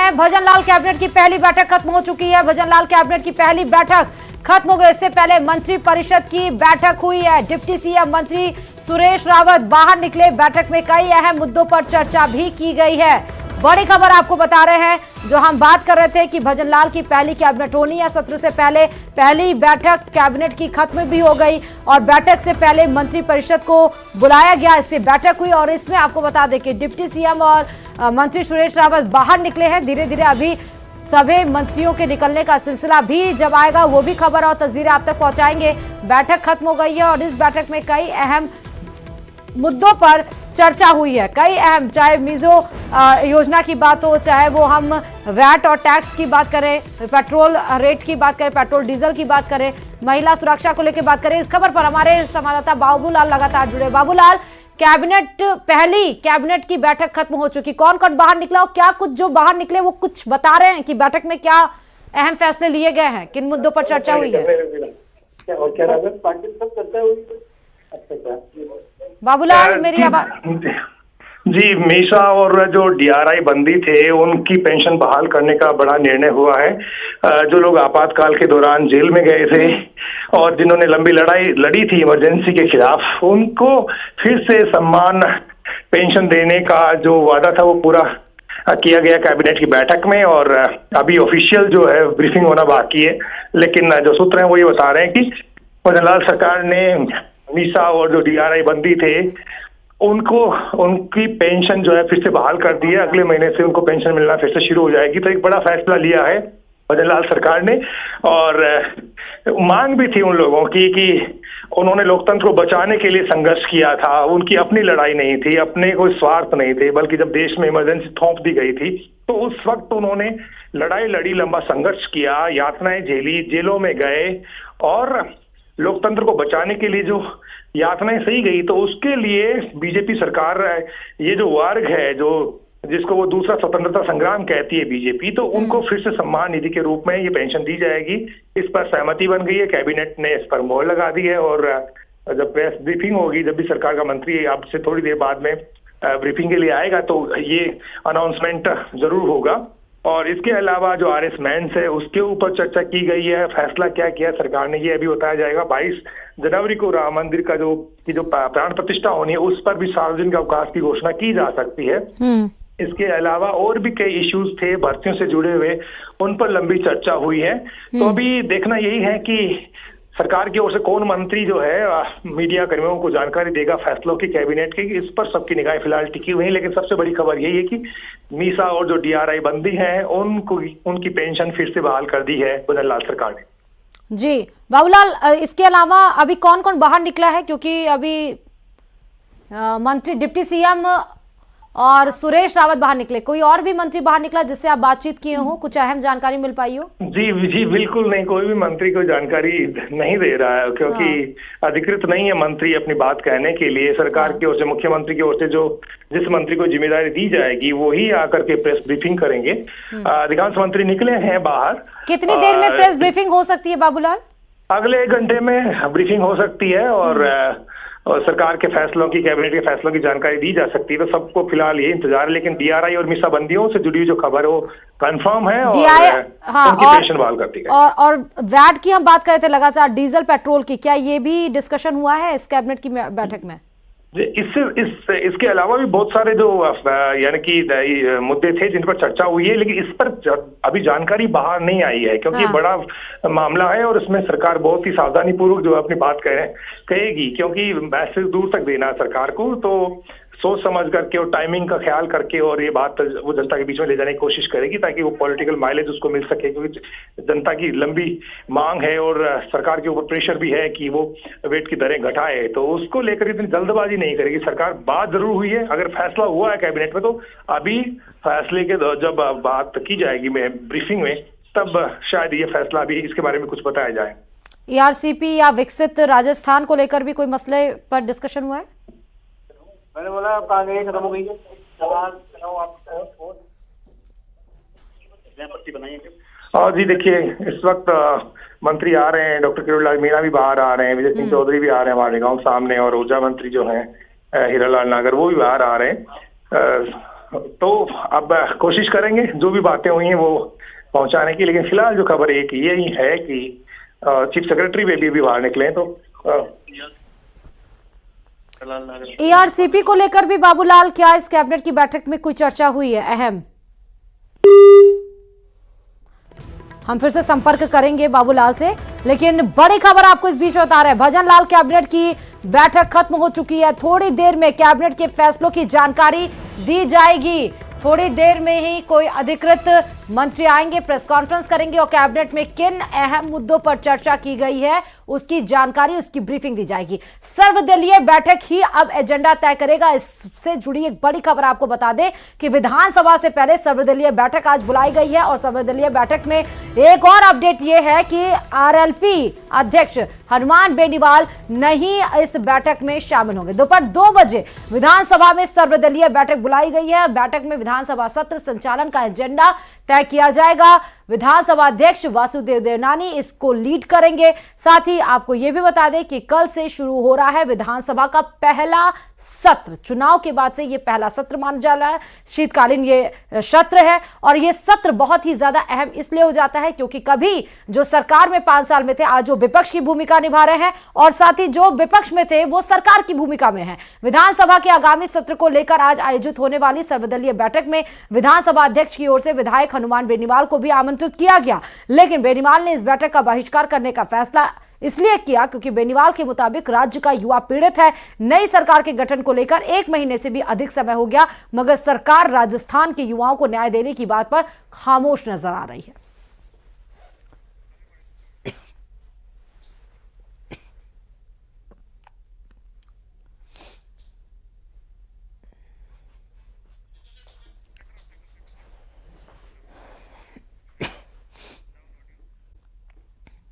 हैं। भजनलाल कैबिनेट की पहली बैठक खत्म हो चुकी है। भजनलाल कैबिनेट की पहली बैठक खत्म हो गई। इससे पहले मंत्री परिषद की बैठक हुई है। डिप्टी सीएम मंत्री सुरेश रावत बाहर निकले। बैठक में कई अहम मुद्दों पर चर्चा भी की गई है। बड़ी खबर आपको बता रहे हैं, जो हम बात कर रहे थे कि भजनलाल की पहली कैबिनेट होनी है। सत्र से पहले पहली बैठक कैबिनेट की खत्म भी हो गई और बैठक से पहले मंत्री परिषद को बुलाया गया। इससे बैठक हुई और इसमें आपको बता दें कि डिप्टी सीएम और मंत्री सुरेश रावत बाहर निकले हैं। धीरे धीरे अभी सभी मंत्रियों के निकलने का सिलसिला भी जब आएगा वो भी खबर और तस्वीरें आप तक पहुंचाएंगे। बैठक खत्म हो गई है और इस बैठक में कई अहम मुद्दों पर चर्चा हुई है। कई अहम, चाहे मीजो योजना की बात हो, चाहे वो हम वैट और टैक्स की बात करें, पेट्रोल रेट की बात करें, पेट्रोल डीजल की बात करें, महिला सुरक्षा को लेकर बात करें। इस खबर पर हमारे संवाददाता बाबूलाल लगातार जुड़े। बाबूलाल, पहली कैबिनेट की बैठक खत्म हो चुकी, कौन कौन बाहर निकला और क्या कुछ जो बाहर निकले वो कुछ बता रहे हैं कि बैठक में क्या अहम फैसले लिए गए हैं, किन मुद्दों पर चर्चा हुई है? बाबूलाल, मेरी आवाज? जी, मीसा और जो डीआरआई बंदी थे उनकी पेंशन बहाल करने का बड़ा निर्णय हुआ है। जो लोग आपातकाल के दौरान जेल में गए थे और जिन्होंने लंबी लड़ाई लड़ी थी इमरजेंसी के खिलाफ, उनको फिर से सम्मान पेंशन देने का जो वादा था वो पूरा किया गया कैबिनेट की बैठक में। और अभी ऑफिशियल जो है ब्रीफिंग होना बाकी है, लेकिन जो सूत्र हैं वो ये बता रहे हैं कि भजनलाल सरकार ने मीसा और जो डीआरआई बंदी थे उनको उनकी पेंशन जो है फिर से बहाल कर दी है। अगले महीने से उनको पेंशन मिलना फिर से शुरू हो जाएगी। तो एक बड़ा फैसला लिया है भजनलाल सरकार ने। और मांग भी थी उन लोगों की कि उन्होंने लोकतंत्र को बचाने के लिए संघर्ष किया था। उनकी अपनी लड़ाई नहीं थी, अपने कोई स्वार्थ नहीं थे, बल्कि जब देश में इमरजेंसी थोप दी गई थी तो उस वक्त उन्होंने लड़ाई लड़ी, लंबा संघर्ष किया, यातनाएं झेली, जेलों में गए और लोकतंत्र को बचाने के लिए जो यातनाएं सही गई। तो उसके लिए बीजेपी सरकार, ये जो वर्ग है जो जिसको वो दूसरा स्वतंत्रता संग्राम कहती है बीजेपी, तो उनको फिर से सम्मान निधि के रूप में ये पेंशन दी जाएगी। इस पर सहमति बन गई है, कैबिनेट ने इस पर मोहर लगा दी है। और जब प्रेस ब्रीफिंग होगी, जब भी सरकार का मंत्री अब से थोड़ी देर बाद में ब्रीफिंग के लिए आएगा तो ये अनाउंसमेंट जरूर होगा। और इसके अलावा जो आरएस मेंस है उसके ऊपर चर्चा की गई है। फैसला क्या किया सरकार ने ये अभी बताया जाएगा। 22 जनवरी को राम मंदिर का जो प्राण प्रतिष्ठा होनी है उस पर भी सार्वजनिक अवकाश की घोषणा की जा सकती है। इसके अलावा और भी कई इश्यूज थे भर्तियों से जुड़े हुए, उन पर लंबी चर्चा हुई है। तो अभी देखना यही है कि सरकार की ओर से कौन मंत्री जो है मीडिया कर्मियों को जानकारी देगा फैसलों की कैबिनेट की। इस पर सबकी निगाहें फिलहाल टिकी हुई है। लेकिन सबसे बड़ी खबर यही है कि मीसा और जो डीआरआई बंदी हैं उनकी पेंशन फिर से बहाल कर दी है भजनलाल सरकार ने। जी बाबूलाल, इसके अलावा अभी कौन कौन बाहर निकला है? क्योंकि अभी मंत्री डिप्टी सीएम और सुरेश रावत बाहर निकले, कोई और भी मंत्री बाहर निकला जिससे आप बातचीत किए हो, कुछ अहम जानकारी मिल पाई हो? जी बिल्कुल नहीं, कोई भी मंत्री को जानकारी नहीं दे रहा है क्योंकि अधिकृत नहीं है मंत्री अपनी बात कहने के लिए। सरकार की ओर से, मुख्यमंत्री की ओर से जो जिस मंत्री को जिम्मेदारी दी जाएगी वो ही आकर के प्रेस ब्रीफिंग करेंगे। अधिकांश मंत्री निकले हैं बाहर। कितनी देर में प्रेस ब्रीफिंग हो सकती है बाबूलाल? अगले 1 घंटे में ब्रीफिंग हो सकती है और सरकार के फैसलों की, कैबिनेट के फैसलों की जानकारी दी जा सकती है। तो सबको फिलहाल ये इंतजार है। लेकिन डीआरआई और मीसा बंदियों से जुड़ी जो खबर है वो कंफर्म है और उनकी पेंशन बहाल कर दी गई। और वैट की हम बात कर रहे थे लगातार, डीजल पेट्रोल की, क्या ये भी डिस्कशन हुआ है इस कैबिनेट की बैठक में? इसके अलावा भी बहुत सारे जो यानी कि मुद्दे थे जिन पर चर्चा हुई है, लेकिन इस पर अभी जानकारी बाहर नहीं आई है क्योंकि बड़ा मामला है और इसमें सरकार बहुत ही सावधानी पूर्वक जो अपनी बात कहेगी। क्योंकि मैसेज दूर तक देना है सरकार को, तो सोच समझ करके और टाइमिंग का ख्याल करके और ये बात वो जनता के बीच में ले जाने की कोशिश करेगी ताकि वो पॉलिटिकल माइलेज उसको मिल सके। क्योंकि जनता की लंबी मांग है और सरकार के ऊपर प्रेशर भी है कि वो वेट की दरें घटाए, तो उसको लेकर इतनी जल्दबाजी नहीं करेगी सरकार। बात जरूर हुई है, अगर फैसला हुआ है कैबिनेट में तो अभी फैसले के जब बात की जाएगी ब्रीफिंग में तब शायद ये फैसला भी इसके बारे में कुछ बताया जाए। ईआरसीपी या विकसित राजस्थान को लेकर भी कोई मसले पर डिस्कशन हुआ है? मैंने बोला कांग्रेस खत्म हो गई है, और जी देखिए इस वक्त मंत्री आ रहे हैं, डॉक्टर किरोड़ीलाल मीणा भी बाहर आ रहे हैं, विजय सिंह चौधरी भी आ रहे हैं हमारे गांव सामने, और ऊर्जा मंत्री जो हैं हीरालाल नागर वो भी बाहर आ रहे हैं। तो अब कोशिश करेंगे जो भी बातें हुई हैं वो पहुंचाने की, लेकिन फिलहाल जो खबर एक ये ही है कि चीफ सेक्रेटरी भी अभी बाहर निकले हैं, तो एआरसीपी को लेकर भी बाबूलाल, क्या इस कैबिनेट की बैठक में कोई चर्चा हुई है अहम? हम फिर से संपर्क करेंगे बाबूलाल से, लेकिन बड़ी खबर आपको इस बीच में बता रहे हैं। भजन लाल कैबिनेट की बैठक खत्म हो चुकी है। थोड़ी देर में कैबिनेट के फैसलों की जानकारी दी जाएगी। थोड़ी देर में ही कोई अधिकृत मंत्री आएंगे, प्रेस कॉन्फ्रेंस करेंगे और कैबिनेट में किन अहम मुद्दों पर चर्चा की गई है उसकी जानकारी, उसकी ब्रीफिंग दी जाएगी। सर्वदलीय बैठक ही अब एजेंडा तय करेगा। इससे जुड़ी एक बड़ी खबर आपको बता दें कि विधानसभा से पहले सर्वदलीय बैठक आज बुलाई गई है और सर्वदलीय बैठक में एक और अपडेट यह है कि आरएलपी अध्यक्ष हनुमान बेनीवाल नहीं इस बैठक में शामिल होंगे। दोपहर 2 बजे विधानसभा में सर्वदलीय बैठक बुलाई गई है। बैठक में विधानसभा सत्र संचालन का एजेंडा तय किया जाएगा। विधानसभा अध्यक्ष वासुदेव देवनानी इसको लीड करेंगे। साथ ही आपको यह भी बता दें कि कल से शुरू हो रहा है विधानसभा का पहला सत्र। चुनाव के बाद से यह पहला सत्र माना जा रहा है। शीतकालीन ये सत्र है और यह सत्र बहुत ही ज्यादा अहम इसलिए हो जाता है क्योंकि कभी जो सरकार में 5 साल में थे, आज जो विपक्ष की भूमिका निभा रहे हैं और साथ ही जो विपक्ष में थे वो सरकार की भूमिका में है। विधानसभा के आगामी सत्र को लेकर आज आयोजित होने वाली सर्वदलीय बैठक में विधानसभा अध्यक्ष की ओर से विधायक हनुमान बेनीवाल को भी आमंत्रित किया गया, लेकिन बेनीवाल ने इस बैठक का बहिष्कार करने का फैसला इसलिए किया क्योंकि बेनीवाल के मुताबिक राज्य का युवा पीड़ित है। नई सरकार के गठन को लेकर 1 महीने से भी अधिक समय हो गया, मगर सरकार राजस्थान के युवाओं को न्याय देने की बात पर खामोश नजर आ रही है।